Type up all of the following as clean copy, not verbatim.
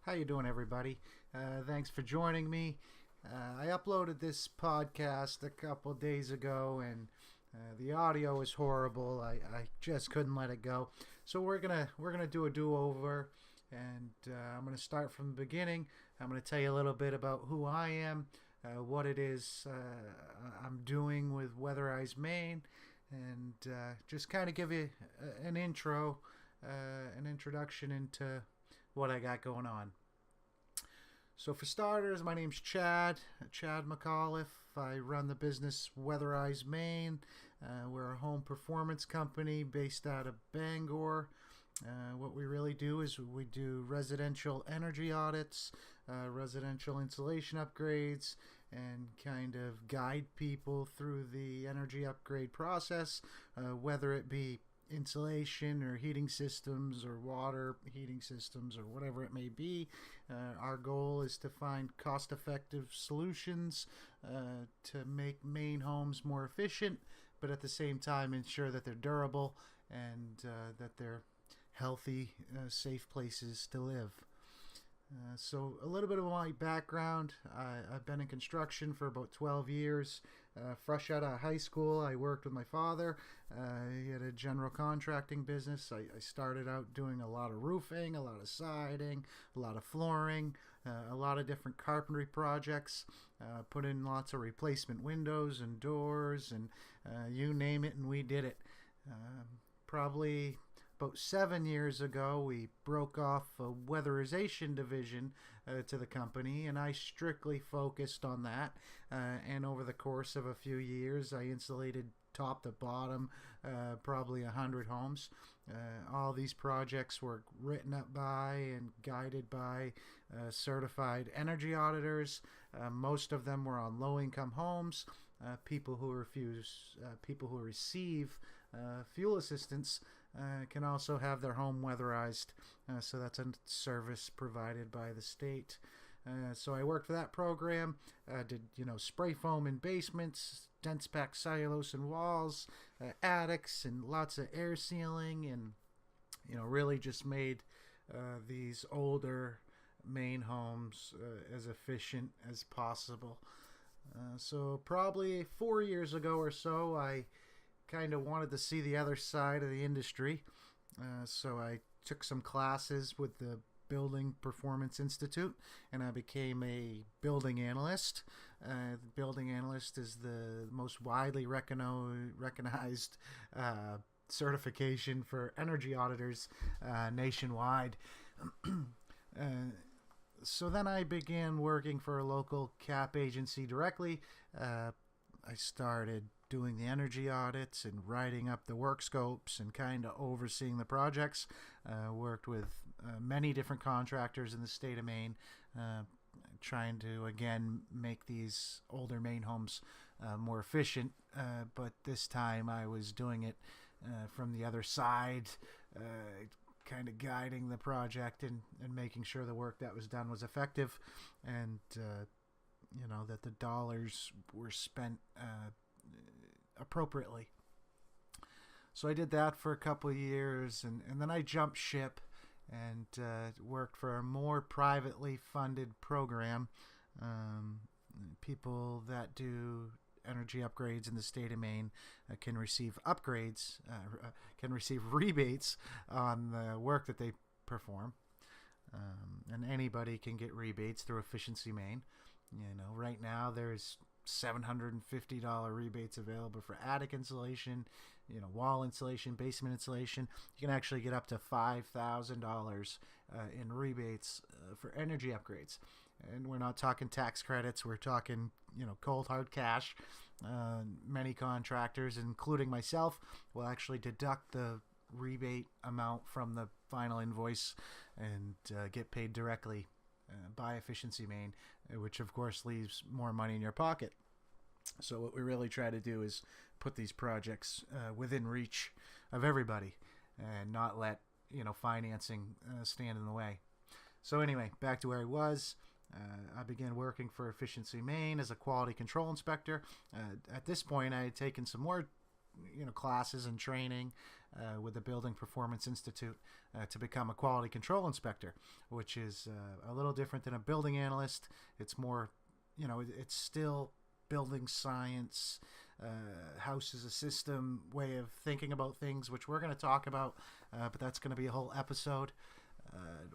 How you doing, everybody? Thanks for joining me. I uploaded this podcast a couple days ago, and the audio is horrible. I just couldn't let it go. So we're gonna do a do-over, and I'm gonna start from the beginning. I'm gonna tell you a little bit about who I am, what it is I'm doing with WeatherizeMaine, and just kind of give you an intro, an introduction into what I got going on. So for starters, my name's Chad McAuliffe. I run the business WeatherizeMaine. We're a home performance company based out of Bangor. What we really do is we do residential energy audits, residential insulation upgrades, and kind of guide people through the energy upgrade process, whether it be insulation or heating systems or water heating systems or whatever it may be. Our goal is to find cost-effective solutions to make Maine homes more efficient, but at the same time ensure that they're durable and that they're healthy, safe places to live. So a little bit of my background. I've been in construction for about 12 years. Fresh out of high school, I worked with my father. He had a general contracting business. I started out doing a lot of roofing, a lot of siding, a lot of flooring, a lot of different carpentry projects. Put in lots of replacement windows and doors, and you name it, and we did it. Probably about 7 years ago, we broke off a weatherization division to the company, and I strictly focused on that. And over the course of a few years, I insulated top to bottom probably 100 homes. All these projects were written up by and guided by certified energy auditors. Most of them were on low-income homes. People who receive fuel assistance can also have their home weatherized, so that's a service provided by the state. So I worked for that program. Did spray foam in basements, dense packed cellulose in walls, attics, and lots of air sealing, and really just made these older Maine homes as efficient as possible. So probably 4 years ago or so, I kind of wanted to see the other side of the industry. So I took some classes with the Building Performance Institute, and I became a building analyst. The building analyst is the most widely recognized certification for energy auditors nationwide. So then I began working for a local CAP agency directly. I started doing the energy audits and writing up the work scopes and kind of overseeing the projects. Worked with many different contractors in the state of Maine, trying to again make these older Maine homes more efficient, but this time I was doing it from the other side, kind of guiding the project and making sure the work that was done was effective, and that the dollars were spent appropriately. So I did that for a couple of years, and then I jumped ship and worked for a more privately funded program. People that do energy upgrades in the state of Maine can receive can receive rebates on the work that they perform. And anybody can get rebates through Efficiency Maine. Right now there's $750 rebates available for attic insulation, wall insulation, basement insulation. You can actually get up to $5,000 in rebates for energy upgrades. And we're not talking tax credits. We're talking, cold hard cash. Many contractors, including myself, will actually deduct the rebate amount from the final invoice and get paid directly by Efficiency Maine, which of course leaves more money in your pocket. So what we really try to do is put these projects within reach of everybody and not let financing stand in the way. So anyway, back to where I was. I began working for Efficiency Maine as a quality control inspector. At this point, I had taken some more classes and training with the Building Performance Institute to become a quality control inspector, which is a little different than a building analyst. It's more, it's still building science. House is a system way of thinking about things, which we're going to talk about, but that's going to be a whole episode.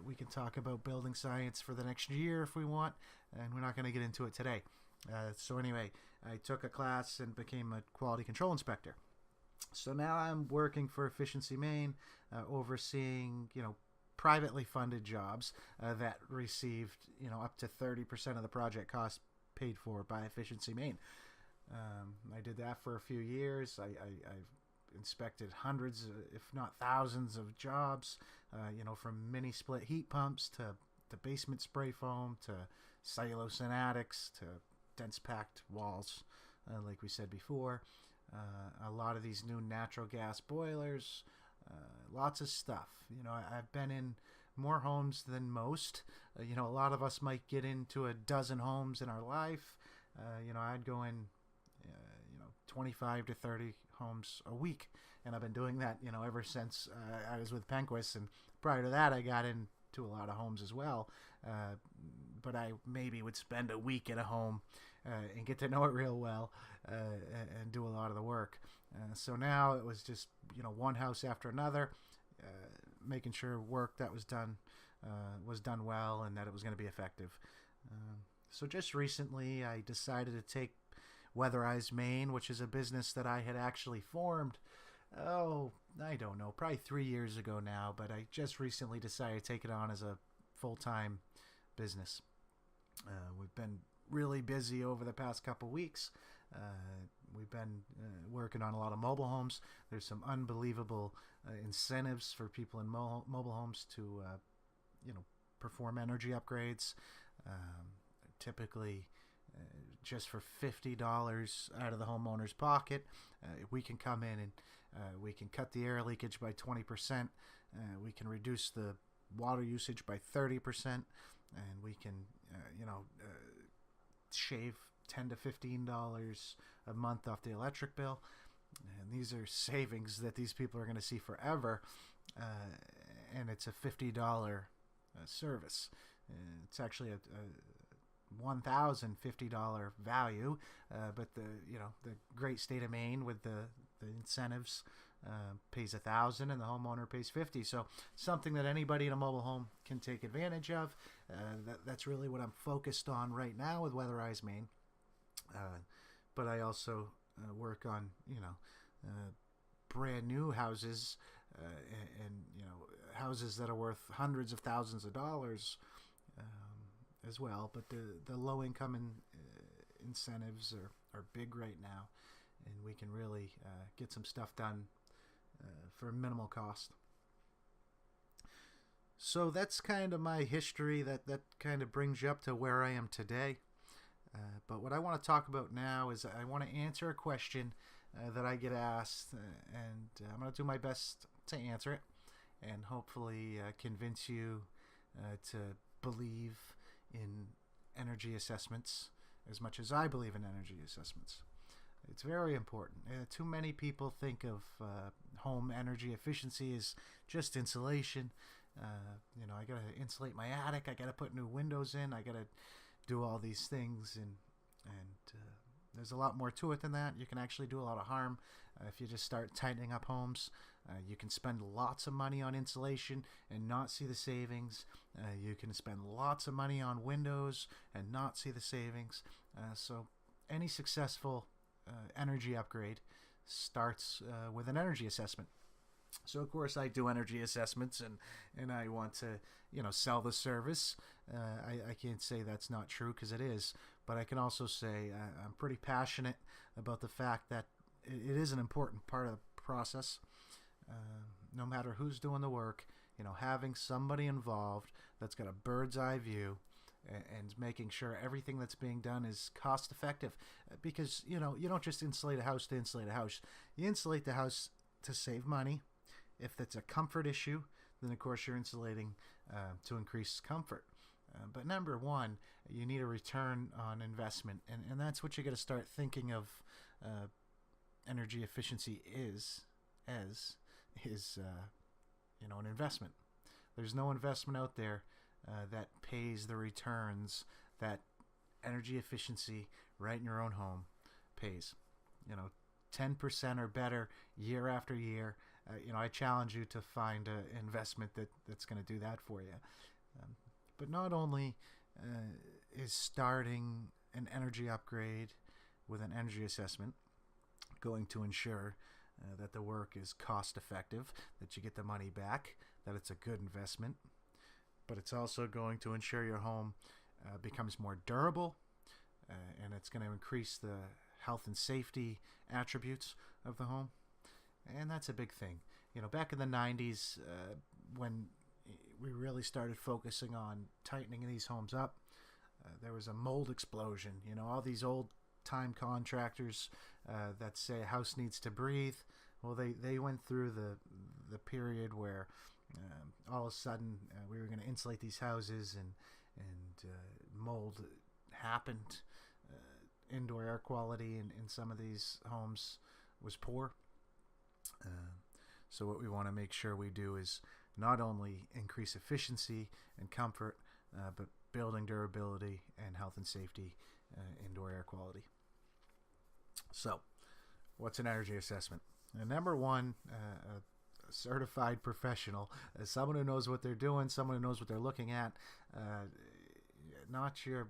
We can talk about building science for the next year if we want, and we're not going to get into it today. So anyway, I took a class and became a quality control inspector. So now I'm working for Efficiency Maine, overseeing, privately funded jobs that received, up to 30% of the project cost paid for by Efficiency Maine. I did that for a few years. I've inspected hundreds, if not thousands, of jobs, from mini split heat pumps to basement spray foam to cellulose in attics to dense packed walls, like we said before. A lot of these new natural gas boilers, lots of stuff. I've been in more homes than most. A lot of us might get into a dozen homes in our life. I'd go in 25 to 30 homes a week, and I've been doing that ever since I was with Penquist, and prior to that I got into a lot of homes as well, but I maybe would spend a week in a home and get to know it real well, and do a lot of the work. So now it was just one house after another, making sure work that was done well and that it was going to be effective. So just recently I decided to take WeatherizeMaine, which is a business that I had actually formed, I don't know, probably 3 years ago now, but I just recently decided to take it on as a full-time business. We've been really busy over the past couple weeks. We've been working on a lot of mobile homes. There's some unbelievable incentives for people in mobile homes to perform energy upgrades. Typically just for $50 out of the homeowner's pocket, we can come in and we can cut the air leakage by 20%. We can reduce the water usage by 30%, and we can shave $10 to $15 a month off the electric bill. And these are savings that these people are going to see forever, and it's a $50 service. It's actually a $1,050 value, but the great state of Maine with the incentives pays $1,000 and the homeowner pays $50. So something that anybody in a mobile home can take advantage of. That's really what I'm focused on right now with WeatherizeMaine. But I also work on brand new houses, and houses that are worth hundreds of thousands of dollars as well. But the low income incentives are big right now, and we can really get some stuff done for minimal cost. So that's kind of my history. That kind of brings you up to where I am today. But what I want to talk about now is I want to answer a question that I get asked, and I'm going to do my best to answer it, and hopefully convince you to believe in energy assessments as much as I believe in energy assessments. It's very important. Too many people think of home energy efficiency as just insulation. I got to insulate my attic. I got to put new windows in. I got to do all these things, and there's a lot more to it than that. You can actually do a lot of harm if you just start tightening up homes. You can spend lots of money on insulation and not see the savings. You can spend lots of money on windows and not see the savings. So any successful energy upgrade starts with an energy assessment. So of course I do energy assessments, and I want to sell the service. I can't say that's not true, because it is, but I can also say I'm pretty passionate about the fact that it is an important part of the process. No matter who's doing the work, having somebody involved that's got a bird's eye view and making sure everything that's being done is cost effective, because you don't just insulate a house to insulate a house. You insulate the house to save money. If that's a comfort issue, then of course you're insulating to increase comfort. But number one, you need a return on investment, and that's what you got to start thinking of energy efficiency is an investment. There's no investment out there that pays the returns that energy efficiency right in your own home pays. 10% or better year after year. I challenge you to find an investment that's going to do that for you. But not only is starting an energy upgrade with an energy assessment going to ensure that the work is cost effective, that you get the money back, that it's a good investment, but it's also going to ensure your home becomes more durable, and it's going to increase the health and safety attributes of the home. And that's a big thing. Back in the 90s, when we really started focusing on tightening these homes up, there was a mold explosion. All these old time contractors that say a house needs to breathe. Well, they went through the period where all of a sudden we were going to insulate these houses, and mold happened. Indoor air quality in some of these homes was poor. So what we want to make sure we do is not only increase efficiency and comfort, but building durability and health and safety, indoor air quality. So what's an energy assessment? Number one, a certified professional, someone who knows what they're doing, someone who knows what they're looking at, not your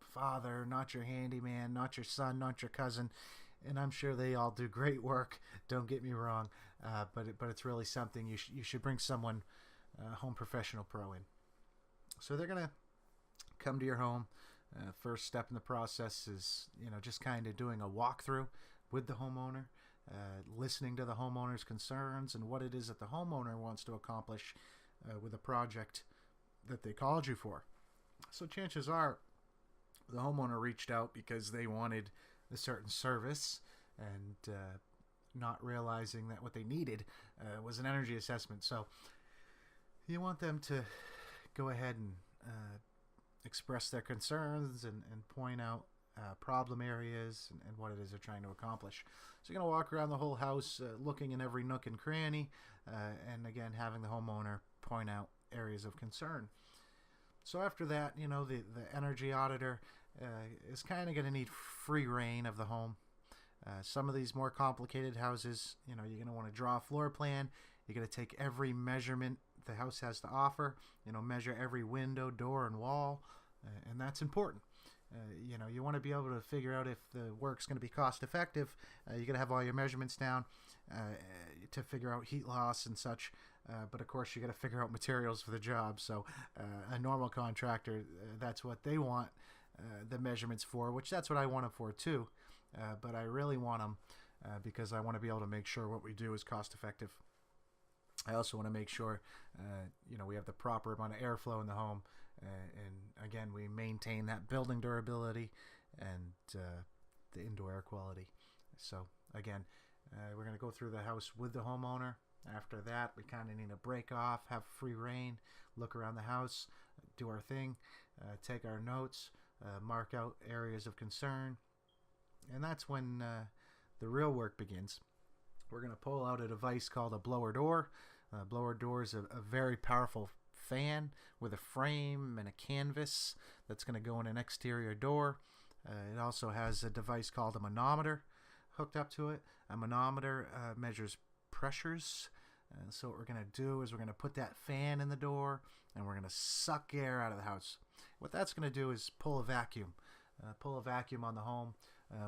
father, not your handyman, not your son, not your cousin. And I'm sure they all do great work, don't get me wrong, but it's really something you should bring someone, home professional pro in. So they're going to come to your home. First step in the process is just kind of doing a walkthrough with the homeowner, listening to the homeowner's concerns and what it is that the homeowner wants to accomplish with a project that they called you for. So chances are the homeowner reached out because they wanted a certain service, and not realizing that what they needed was an energy assessment. So you want them to go ahead and express their concerns and point out problem areas and what it is they're trying to accomplish. So you're going to walk around the whole house, looking in every nook and cranny, and again having the homeowner point out areas of concern. So after that, the energy auditor is kind of going to need free reign of the home. Some of these more complicated houses, you're going to want to draw a floor plan. You're going to take every measurement the house has to offer, measure every window, door, and wall, and that's important. You want to be able to figure out if the work's going to be cost effective. You're going to have all your measurements down to figure out heat loss and such. But of course, you got to figure out materials for the job. So a normal contractor, that's what they want the measurements for, which that's what I want them for too. But I really want them because I want to be able to make sure what we do is cost effective. I also want to make sure, we have the proper amount of airflow in the home. And again, we maintain that building durability and the indoor air quality. So again, we're going to go through the house with the homeowner. After that, we kind of need to break off, have free reign, look around the house, do our thing, take our notes, mark out areas of concern. And that's when the real work begins. We're going to pull out a device called a blower door. A blower door is a very powerful fan with a frame and a canvas that's going to go in an exterior door. It also has a device called a manometer hooked up to it. A manometer measures pressures. So what we're going to do is we're going to put that fan in the door and we're going to suck air out of the house. What that's going to do is pull a vacuum on the home,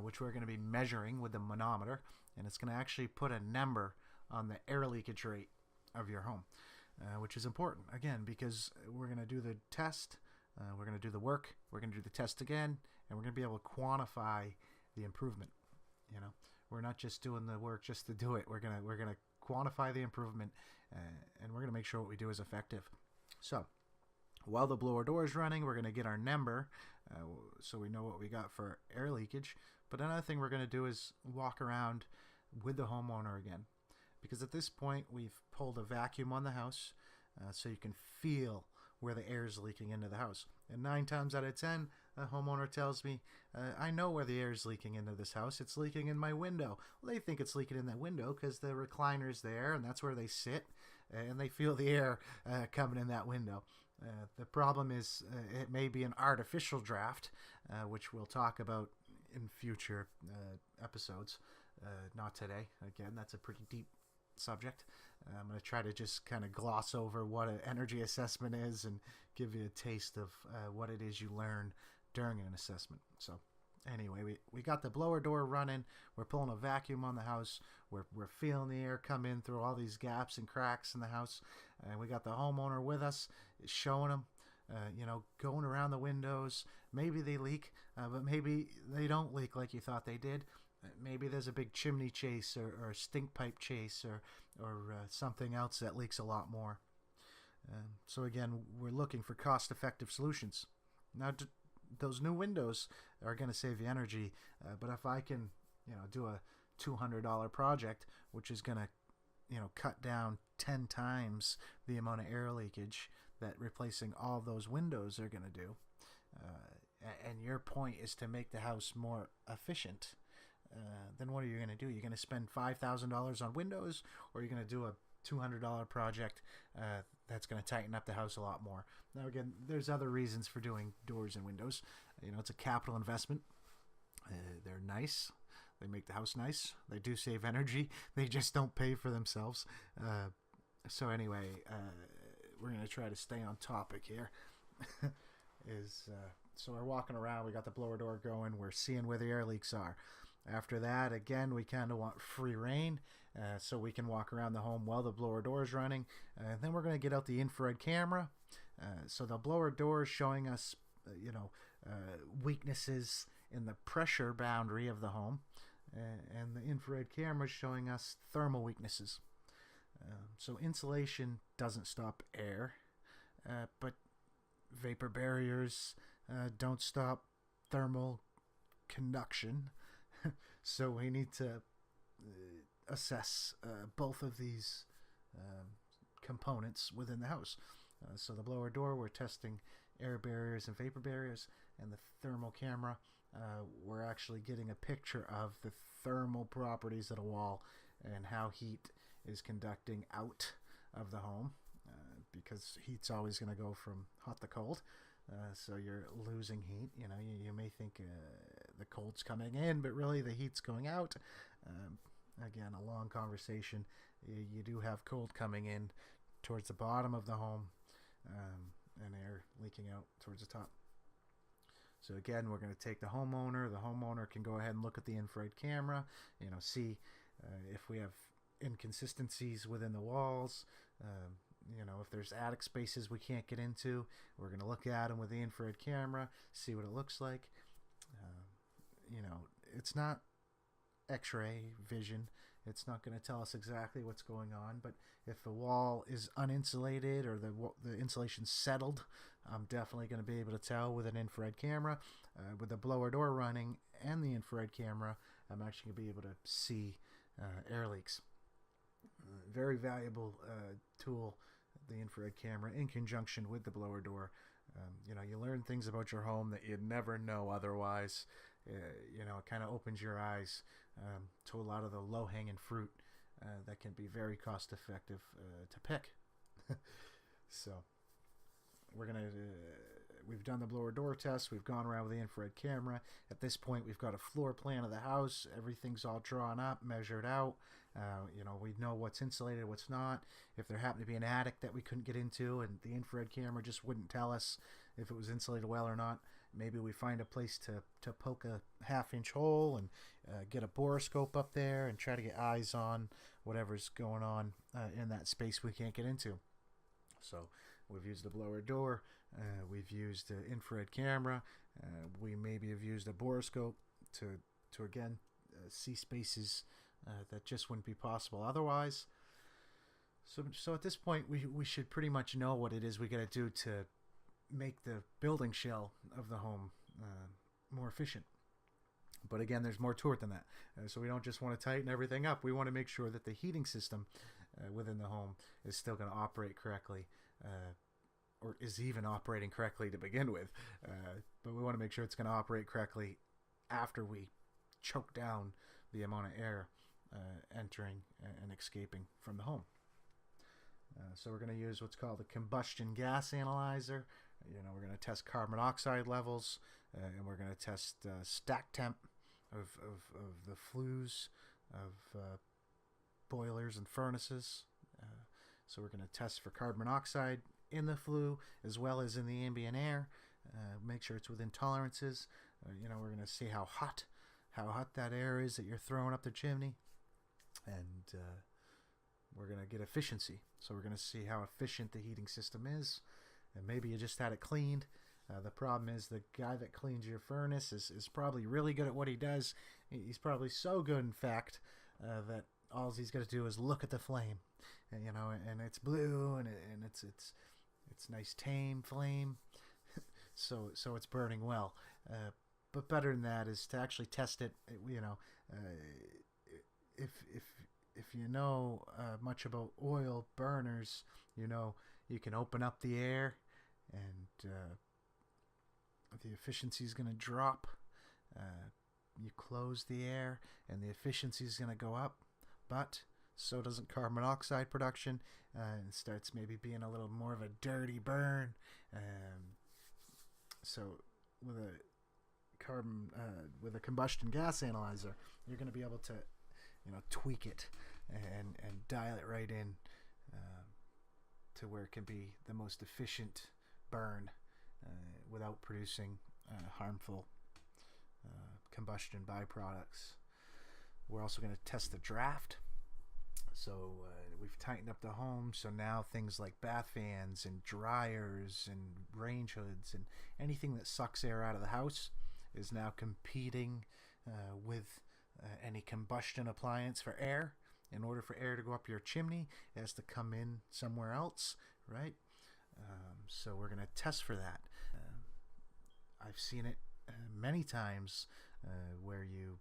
which we're going to be measuring with the manometer, and it's going to actually put a number on the air leakage rate of your home, which is important, again, because we're going to do the test, we're going to do the work, we're going to do the test again, and we're going to be able to quantify the improvement. We're not just doing the work just to do it. We're going to quantify the improvement, and we're going to make sure what we do is effective. So while the blower door is running, we're going to get our number so we know what we got for air leakage. But another thing we're going to do is walk around with the homeowner again, because at this point we've pulled a vacuum on the house, so you can feel where the air is leaking into the house. And 9 times out of 10, a homeowner tells me, I know where the air is leaking into this house. It's leaking in my window. Well, they think it's leaking in that window because the recliner's there, and that's where they sit, and they feel the air coming in that window. The problem is it may be an artificial draft, which we'll talk about in future episodes. Not today. Again, that's a pretty deep subject. I'm going to try to just kind of gloss over what an energy assessment is and give you a taste of what it is you learn during an assessment. So anyway, we got the blower door running. We're pulling a vacuum on the house. We're feeling the air come in through all these gaps and cracks in the house. And we got the homeowner with us, showing them, going around the windows. Maybe they leak, but maybe they don't leak like you thought they did. Maybe there's a big chimney chase or stink pipe chase or something else that leaks a lot more. So again, we're looking for cost-effective solutions. Now, those new windows are going to save you energy, but if I can, do a $200 project, which is going to, cut down 10 times the amount of air leakage that replacing all those windows are going to do, and your point is to make the house more efficient, then what are you going to do? You're going to spend $5,000 on windows, or you're going to do a $200 project that's going to tighten up the house a lot more. Now, again, there's other reasons for doing doors and windows. It's a capital investment. They're nice. They make the house nice. They do save energy. They just don't pay for themselves. So anyway, we're going to try to stay on topic here. So we're walking around. We got the blower door going. We're seeing where the air leaks are. After that, again, we kind of want free reign, so we can walk around the home while the blower door is running. Then we're going to get out the infrared camera. So the blower door is showing us, weaknesses in the pressure boundary of the home, and the infrared camera is showing us thermal weaknesses. So insulation doesn't stop air, but vapor barriers don't stop thermal conduction. So we need to assess both of these components within the house. So the blower door, we're testing air barriers and vapor barriers, and the thermal camera, we're actually getting a picture of the thermal properties of a wall and how heat is conducting out of the home, because heat's always going to go from hot to cold. So you're losing heat. You may think the cold's coming in, but really the heat's going out. Again, a long conversation. You do have cold coming in towards the bottom of the home, and air leaking out towards the top. So again, we're going to take the homeowner. The homeowner can go ahead and look at the infrared camera, see if we have inconsistencies within the walls. If there's attic spaces we can't get into, we're going to look at them with the infrared camera, see what it looks like. It's not x-ray vision. It's not going to tell us exactly what's going on, but if the wall is uninsulated or the insulation's settled, I'm definitely going to be able to tell with an infrared camera. With the blower door running and the infrared camera, I'm actually going to be able to see air leaks. Very valuable tool, the infrared camera, in conjunction with the blower door. You learn things about your home that you'd never know otherwise. It kind of opens your eyes to a lot of the low-hanging fruit that can be very cost-effective to pick. So we've done the blower door test. We've gone around with the infrared camera. At this point, we've got a floor plan of the house. Everything's all drawn up, measured out. We know what's insulated, what's not. If there happened to be an attic that we couldn't get into and the infrared camera just wouldn't tell us if it was insulated well or not, maybe we find a place to poke a half-inch hole and get a borescope up there and try to get eyes on whatever's going on in that space we can't get into. So we've used the blower door. We've used the infrared camera. We maybe have used a borescope to again see spaces that just wouldn't be possible otherwise. So at this point, we should pretty much know what it is we got to do to make the building shell of the home more efficient. But again, there's more to it than that. So we don't just want to tighten everything up. We want to make sure that the heating system within the home is still going to operate correctly, or is even operating correctly to begin with. But we want to make sure it's going to operate correctly after we choke down the amount of air entering and escaping from the home. So we're going to use what's called a combustion gas analyzer. We're going to test carbon monoxide levels, and we're going to test stack temp of the flues of boilers and furnaces. So we're going to test for carbon monoxide in the flue as well as in the ambient air. Make sure it's within tolerances. We're going to see how hot that air is that you're throwing up the chimney, and we're going to get efficiency. So we're going to see how efficient the heating system is, and maybe you just had it cleaned. The problem is the guy that cleans your furnace is probably really good at what he does. He's probably so good, in fact, that all he's got to do is look at the flame, and it's blue, and it's nice tame flame, so it's burning well. But better than that is to actually test it. If you know much about oil burners, you can open up the air, and the efficiency is going to drop. You close the air, and the efficiency is going to go up, but so doesn't carbon monoxide production. It starts maybe being a little more of a dirty burn. So with a combustion gas analyzer, you're going to be able to tweak it and dial it right in to where it can be the most efficient burn without producing harmful combustion byproducts. We're also going to test the draft. So we've tightened up the home, so now things like bath fans and dryers and range hoods and anything that sucks air out of the house is now competing with any combustion appliance for air. In order for air to go up your chimney, it has to come in somewhere else, right? So we're going to test for that. I've seen it many times where you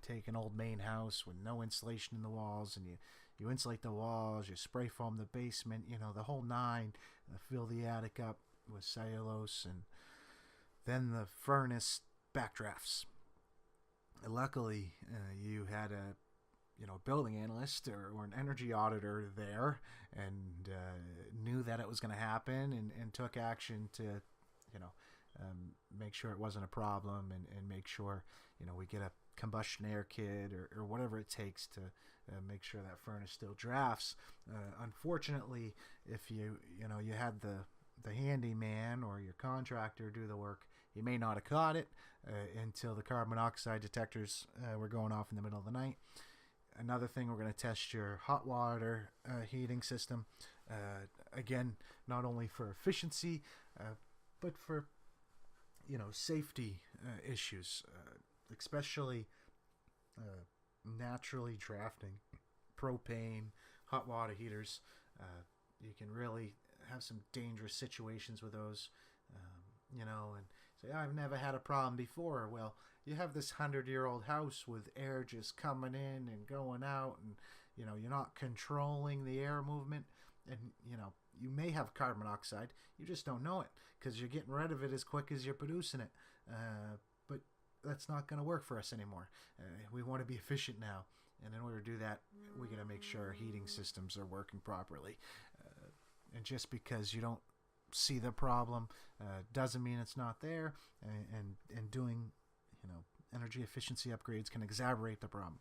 take an old main house with no insulation in the walls, and you insulate the walls, you spray foam the basement, the whole nine, fill the attic up with cellulose, and then the furnace backdrafts. Luckily, you had a building analyst or an energy auditor there, and knew that it was going to happen, and took action to make sure it wasn't a problem, and make sure we get a combustion air kit or whatever it takes to make sure that furnace still drafts. Unfortunately, if you had the handyman or your contractor do the work, you may not have caught it until the carbon monoxide detectors were going off in the middle of the night. Another thing, we're going to test your hot water heating system. Again, not only for efficiency, but for safety issues, especially naturally drafting propane hot water heaters. You can really have some dangerous situations with those, and say, I've never had a problem before. Well, you have this 100-year-old house with air just coming in and going out, and you're not controlling the air movement, and you may have carbon monoxide, you just don't know it because you're getting rid of it as quick as you're producing it. But that's not going to work for us anymore. We want to be efficient now, and in order to do that, we got to make sure our heating systems are working properly. And just because you don't see the problem doesn't mean it's not there, and doing energy efficiency upgrades can exacerbate the problem.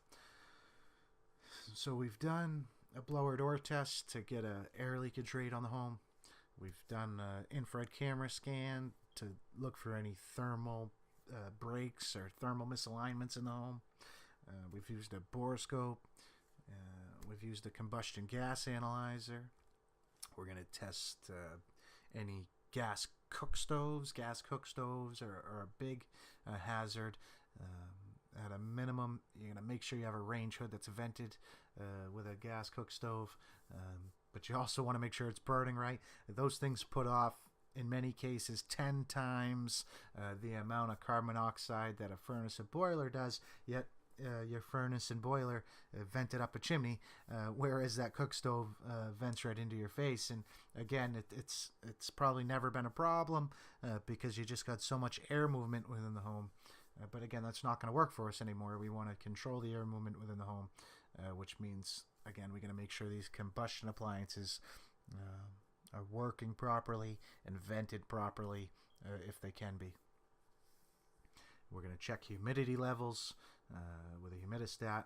So we've done a blower door test to get a air leakage rate on the home. We've done an infrared camera scan to look for any thermal breaks or thermal misalignments in the home. We've used a borescope. We've used a combustion gas analyzer. We're going to test any gas cook stoves. Gas cook stoves are a big hazard. At a minimum, you're going to make sure you have a range hood that's vented with a gas cook stove. But you also want to make sure it's burning right. Those things put off, in many cases, 10 times the amount of carbon monoxide that a furnace or boiler does. Yet your furnace and boiler vented up a chimney, whereas that cook stove vents right into your face. And again, it's probably never been a problem because you just got so much air movement within the home. But again, that's not going to work for us anymore. We want to control the air movement within the home, which means, again, we're going to make sure these combustion appliances are working properly and vented properly if they can be. We're going to check humidity levels with a humidistat.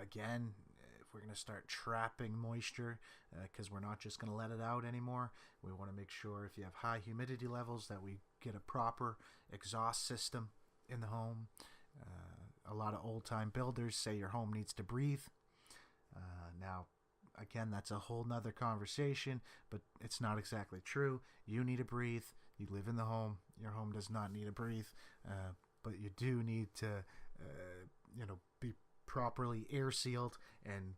Again, if we're going to start trapping moisture, because we're not just going to let it out anymore, we want to make sure if you have high humidity levels that we get a proper exhaust system in the home. A lot of old-time builders say your home needs to breathe. Now, again, that's a whole nother conversation, but it's not exactly true. You need to breathe. You live in the home. Your home does not need to breathe, but you do need to, be properly air sealed and,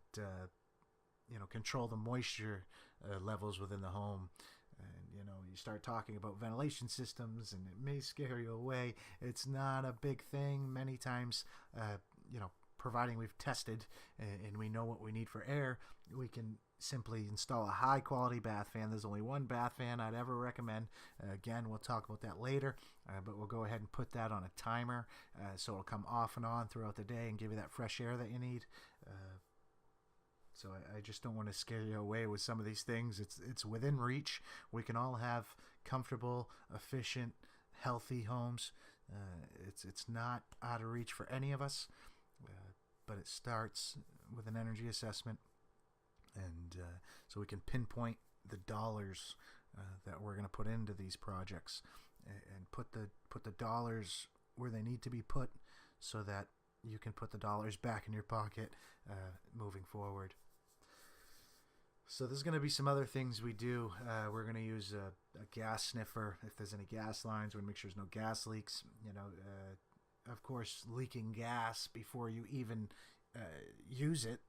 control the moisture levels within the home. And, you start talking about ventilation systems, and it may scare you away. It's not a big thing. Many times, providing we've tested and we know what we need for air, we can simply install a high quality bath fan. There's only one bath fan I'd ever recommend. Again, we'll talk about that later, but we'll go ahead and put that on a timer so it'll come off and on throughout the day and give you that fresh air that you need. So I just don't want to scare you away with some of these things. It's within reach. We can all have comfortable, efficient, healthy homes. It's not out of reach for any of us. But it starts with an energy assessment, and so we can pinpoint the dollars that we're going to put into these projects, and put the dollars where they need to be put, so that you can put the dollars back in your pocket moving forward. So there's going to be some other things we do. We're going to use a gas sniffer if there's any gas lines. We're going to make sure there's no gas leaks. Of course, leaking gas before you even use it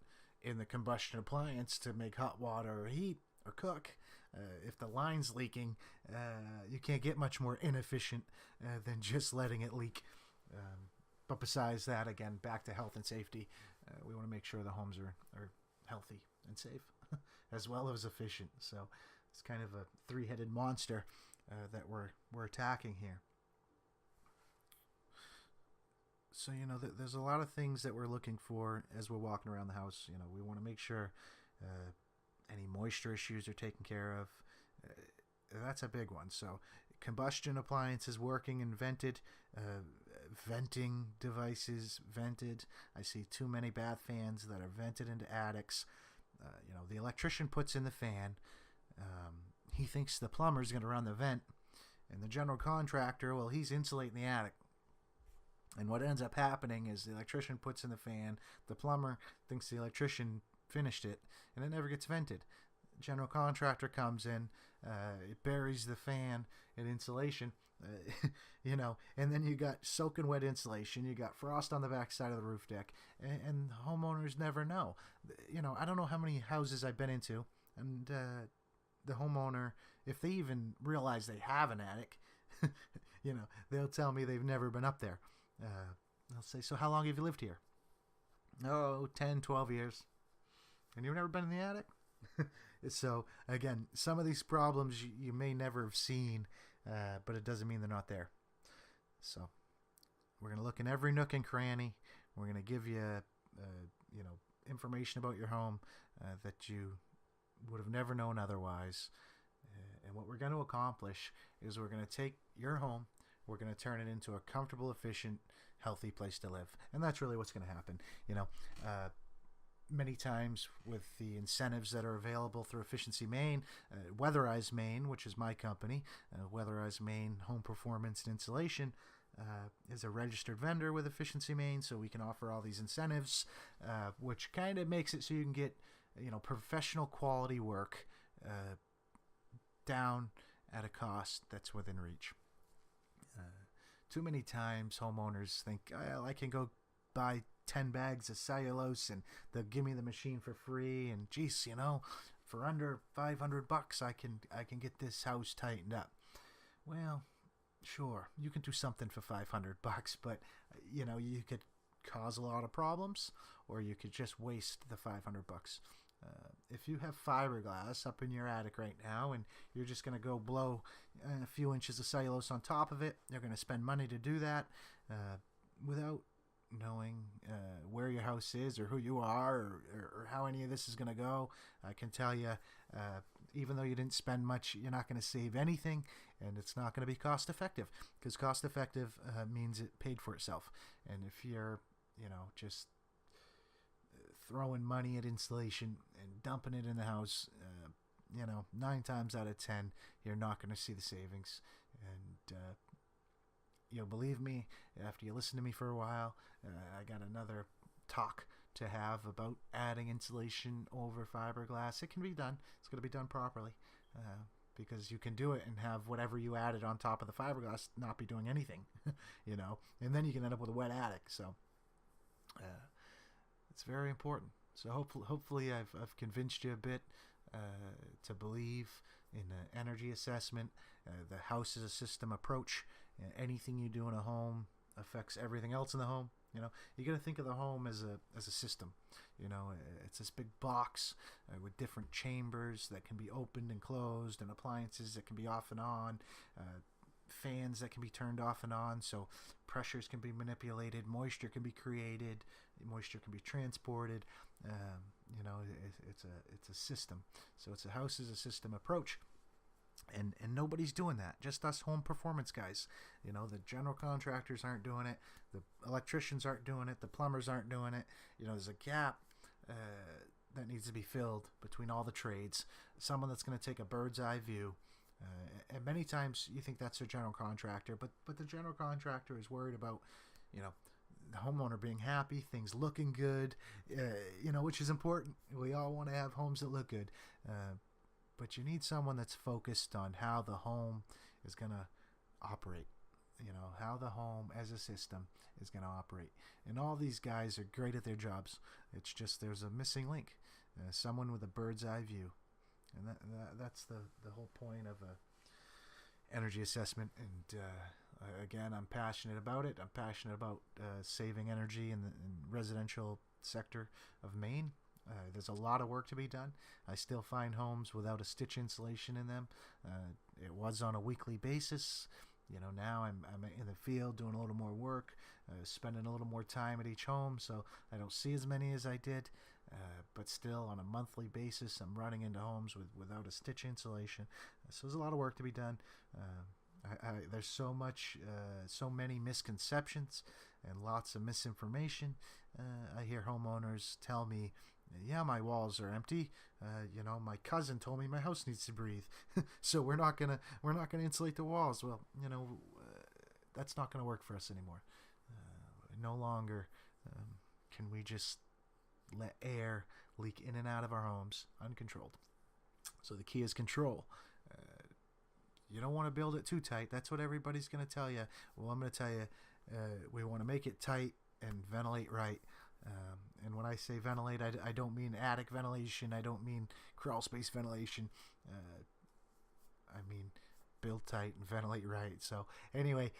in the combustion appliance to make hot water or heat or cook. If the line's leaking, you can't get much more inefficient than just letting it leak. But besides that, again, back to health and safety, we want to make sure the homes are healthy and safe as well as efficient. So it's kind of a three-headed monster that we're attacking here. So, there's a lot of things that we're looking for as we're walking around the house. We want to make sure any moisture issues are taken care of. That's a big one. So, combustion appliances working and vented, venting devices vented. I see too many bath fans that are vented into attics. The electrician puts in the fan. He thinks the plumber's going to run the vent. And the general contractor, well, he's insulating the attic. And what ends up happening is the electrician puts in the fan, the plumber thinks the electrician finished it, and it never gets vented. The general contractor comes in, it buries the fan in insulation, and then you got soaking wet insulation, you got frost on the backside of the roof deck, and homeowners never know. I don't know how many houses I've been into, and the homeowner, if they even realize they have an attic, they'll tell me they've never been up there. They'll say, so how long have you lived here? Oh, 10, 12 years. And you've never been in the attic? So, again, some of these problems you may never have seen, but it doesn't mean they're not there. So, we're going to look in every nook and cranny. We're going to give you, information about your home that you would have never known otherwise. And what we're going to accomplish is we're going to take your home, we're going to turn it into a comfortable, efficient, healthy place to live. And that's really what's going to happen. Many times with the incentives that are available through Efficiency Maine, WeatherizeMaine, which is my company, WeatherizeMaine Home Performance and Insulation, is a registered vendor with Efficiency Maine, so we can offer all these incentives, which kind of makes it so you can get, professional quality work down at a cost that's within reach. Too many times homeowners think, I can go buy 10 bags of cellulose and they'll give me the machine for free, and geez, for under $500 I can get this house tightened up. Well, Sure, you can do something for $500, but you could cause a lot of problems, or you could just waste the $500. If you have fiberglass up in your attic right now and you're just going to go blow a few inches of cellulose on top of it, you're going to spend money to do that without knowing where your house is or who you are, or how any of this is going to go. I can tell you, even though you didn't spend much, you're not going to save anything, and it's not going to be cost effective, because cost effective means it paid for itself. And if you're just throwing money at insulation and dumping it in the house, 9 times out of 10 you're not going to see the savings. And believe me, after you listen to me for a while, I got another talk to have about adding insulation over fiberglass. It can be done. It's going to be done properly, because you can do it and have whatever you added on top of the fiberglass not be doing anything, and then you can end up with a wet attic. So it's very important. So hopefully I've convinced you a bit to believe in the energy assessment, the house as a system approach. Anything you do in a home affects everything else in the home. You got to think of the home as a system. It's this big box with different chambers that can be opened and closed, and appliances that can be off and on, fans that can be turned off and on, so pressures can be manipulated, moisture can be created, moisture can be transported. It's a system. So it's a house as a system approach. And nobody's doing that. Just us home performance guys. The general contractors aren't doing it. The electricians aren't doing it. The plumbers aren't doing it. There's a gap that needs to be filled between all the trades. Someone that's going to take a bird's eye view. And many times you think that's a general contractor, but the general contractor is worried about, the homeowner being happy, things looking good, which is important. We all want to have homes that look good. But you need someone that's focused on how the home is going to operate, how the home as a system is going to operate. And all these guys are great at their jobs. It's just there's a missing link, someone with a bird's eye view. And that's the whole point of a energy assessment. And again, I'm passionate about it. I'm passionate about saving energy in the residential sector of Maine. There's a lot of work to be done. I still find homes without a stitch insulation in them. It was on a weekly basis. Now I'm in the field doing a little more work, spending a little more time at each home, so I don't see as many as I did. But still, on a monthly basis, I'm running into homes without a stitch insulation. So there's a lot of work to be done. There's so many misconceptions and lots of misinformation. I hear homeowners tell me, yeah, my walls are empty. My cousin told me my house needs to breathe, so we're not gonna insulate the walls. Well, that's not gonna work for us anymore. No longer can we just let air leak in and out of our homes uncontrolled. So the key is control. You don't want to build it too tight. That's what everybody's going to tell you. Well, I'm going to tell you, we want to make it tight and ventilate right. And when I say ventilate, I don't mean attic ventilation. I don't mean crawl space ventilation. I mean build tight and ventilate right. So anyway,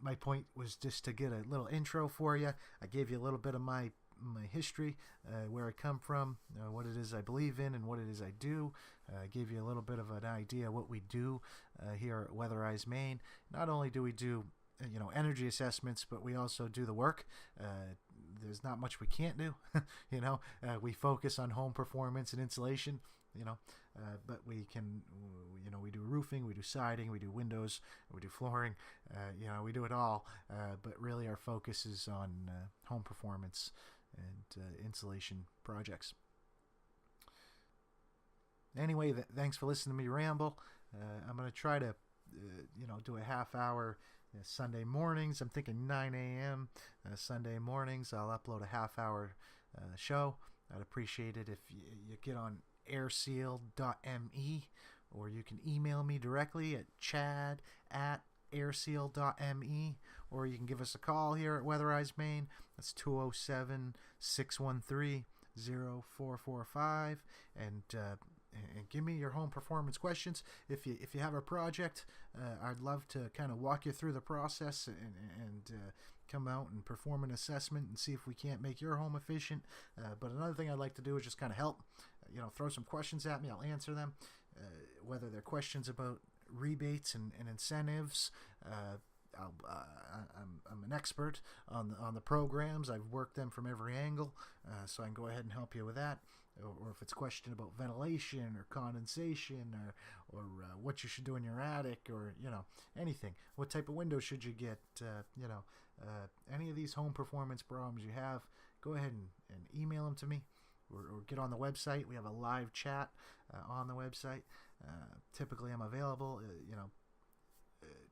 my point was just to get a little intro for you. I gave you a little bit of my history, where I come from, what it is I believe in, and what it is I do. I gave you a little bit of an idea what we do here at WeatherizeMaine. Not only do we do energy assessments, but we also do the work. There's not much we can't do. We focus on home performance and insulation, but we can, we do roofing, we do siding, we do windows, we do flooring, we do it all. But really our focus is on home performance and insulation projects. Anyway, thanks for listening to me ramble. I'm going to try to, do a half hour Sunday mornings. I'm thinking 9 a.m. Sunday mornings. I'll upload a half hour show. I'd appreciate it if you get on airseal.me, or you can email me directly at chad@airseal.me, or you can give us a call here at WeatherizeMaine. That's 207-613-0445. And and give me your home performance questions. If you have a project, I'd love to kind of walk you through the process and come out and perform an assessment and see if we can't make your home efficient. But another thing I'd like to do is just kind of help. Throw some questions at me. I'll answer them, whether they're questions about rebates and incentives. I'm an expert on the programs. I've worked them from every angle, so I can go ahead and help you with that. Or if it's a question about ventilation or condensation or what you should do in your attic, or anything. What type of windows should you get? Any of these home performance problems you have, go ahead and email them to me, or get on the website. We have a live chat on the website. Typically, I'm available.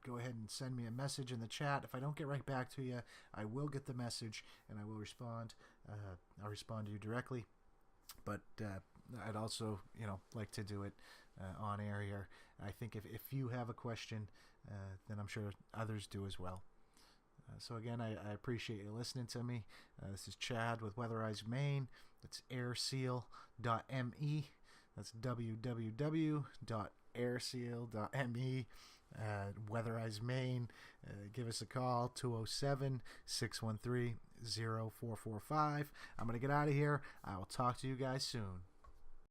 Go ahead and send me a message in the chat. If I don't get right back to you, I will get the message and I will respond. I'll respond to you directly. But I'd also, like to do it on air here. I think if you have a question, then I'm sure others do as well. So again, I appreciate you listening to me. This is Chad with WeatherizeMaine. That's airseal.me. That's www.airseal.me. WeatherizeMaine. Give us a call, 207-613-0445. I'm going to get out of here. I will talk to you guys soon.